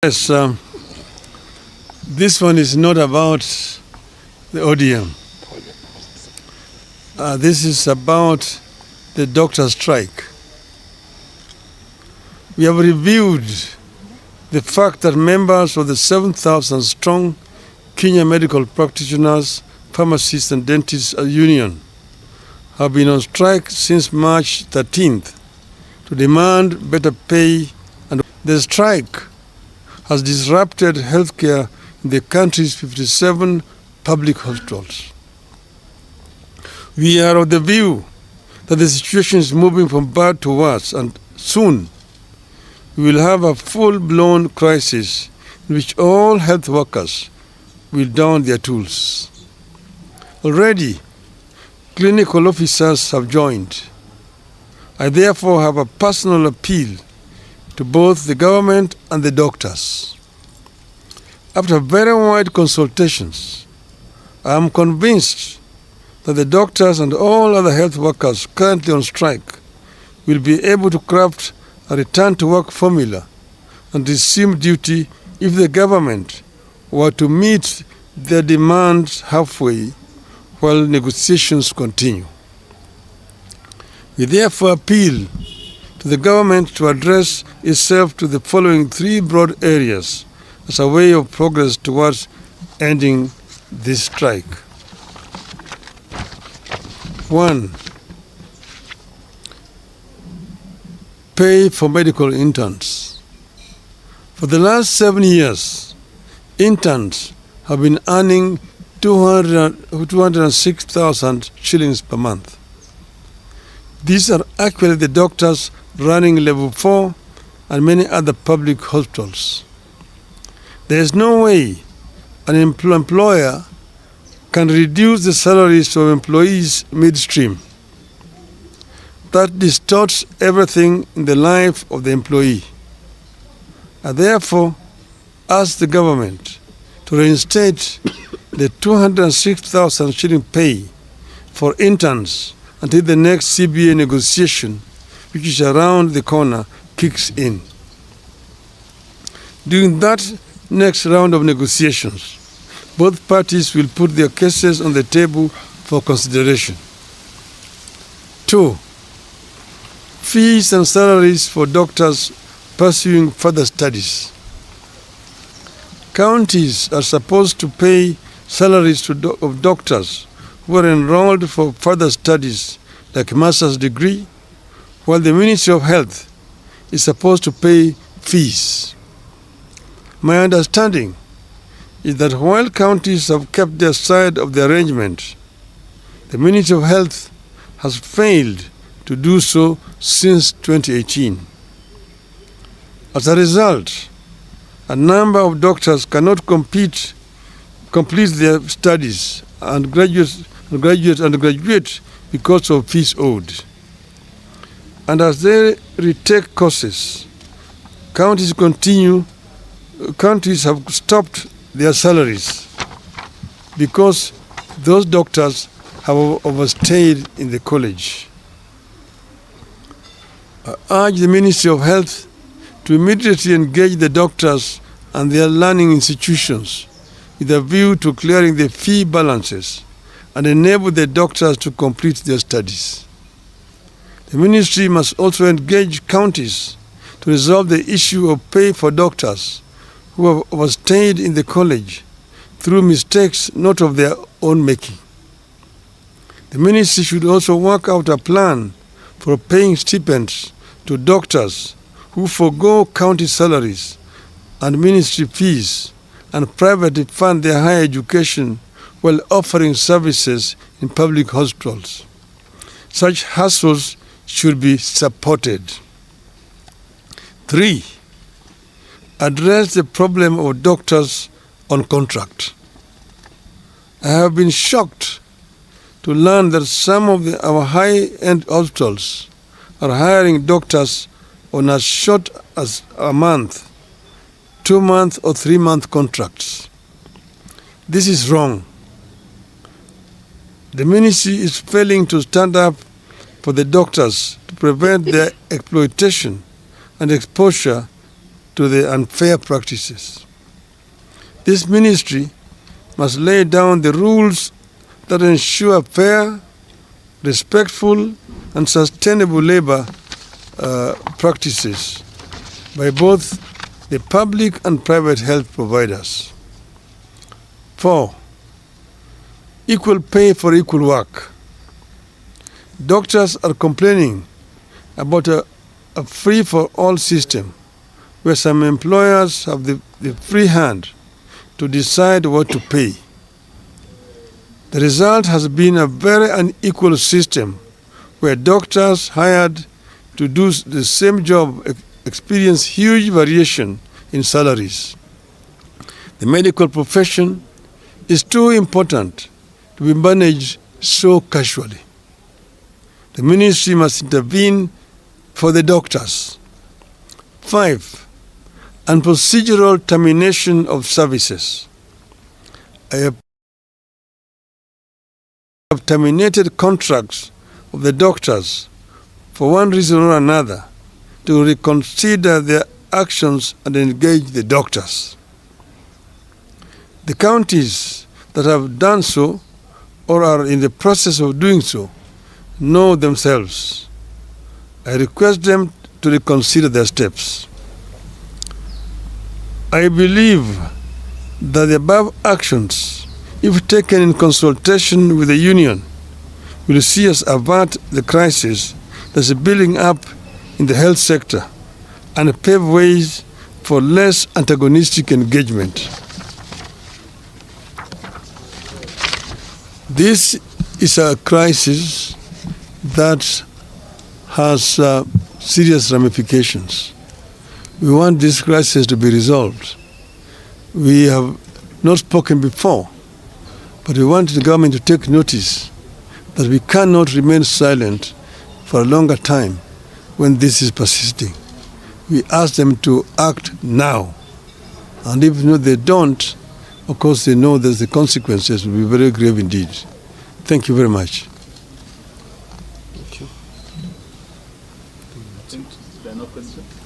Yes, this one is not about the ODM. This is about the doctor strike. We have reviewed the fact that members of the 7,000 strong Kenya Medical Practitioners, Pharmacists and Dentists Union have been on strike since March 13th to demand better pay, and the strike has disrupted healthcare in the country's 57 public hospitals. We are of the view that the situation is moving from bad to worse, and soon we will have a full-blown crisis in which all health workers will down their tools. Already, clinical officers have joined. I therefore have a personal appeal to both the government and the doctors. After very wide consultations, I am convinced that the doctors and all other health workers currently on strike will be able to craft a return-to-work formula and resume duty if the government were to meet their demands halfway while negotiations continue. We therefore appeal to the government to address itself to the following three broad areas as a way of progress towards ending this strike. 1. Pay for medical interns. For the last 7 years, interns have been earning 206,000 shillings per month. These are actually the doctors running level 4 and many other public hospitals. There is no way an employer can reduce the salaries of employees midstream. That distorts everything in the life of the employee. I therefore ask the government to reinstate the 206,000 shilling pay for interns until the next CBA negotiation, which is around the corner, kicks in. During that next round of negotiations, both parties will put their cases on the table for consideration. 2. Fees and salaries for doctors pursuing further studies. Counties are supposed to pay salaries of doctors who are enrolled for further studies like master's degree, while the Ministry of Health is supposed to pay fees. My understanding is that while counties have kept their side of the arrangement, the Ministry of Health has failed to do so since 2018. As a result, a number of doctors cannot complete their studies and graduate because of fees owed. And as they retake courses, counties have stopped their salaries because those doctors have overstayed in the college. I urge the Ministry of Health to immediately engage the doctors and their learning institutions with a view to clearing the fee balances and enable the doctors to complete their studies. The ministry must also engage counties to resolve the issue of pay for doctors who have overstayed in the college through mistakes not of their own making. The ministry should also work out a plan for paying stipends to doctors who forego county salaries and ministry fees and privately fund their higher education while offering services in public hospitals. Such hustles should be supported. 3. Address the problem of doctors on contract. I have been shocked to learn that some of our high-end hospitals are hiring doctors on as short as a month, 2-month or 3-month contracts. This is wrong. The ministry is failing to stand up for the doctors to prevent their exploitation and exposure to the unfair practices. This ministry must lay down the rules that ensure fair, respectful, and sustainable labor practices by both the public and private health providers. 4. Equal pay for equal work. Doctors are complaining about a free-for-all system where some employers have the free hand to decide what to pay. The result has been a very unequal system where doctors hired to do the same job experience huge variation in salaries. The medical profession is too important to be managed so casually. The ministry must intervene for the doctors. 5. And procedural termination of services. I have terminated contracts of the doctors for one reason or another to reconsider their actions and engage the doctors. The counties that have done so or are in the process of doing so know themselves. I request them to reconsider their steps. I believe that the above actions, if taken in consultation with the union, will see us avert the crisis that's building up in the health sector and pave ways for less antagonistic engagement. This is a crisis that has serious ramifications. We want this crisis to be resolved. We have not spoken before, but we want the government to take notice that we cannot remain silent for a longer time when this is persisting. We ask them to act now. And if they don't, of course they know that the consequences will be very grave indeed. Thank you very much. Thank you. There are no questions?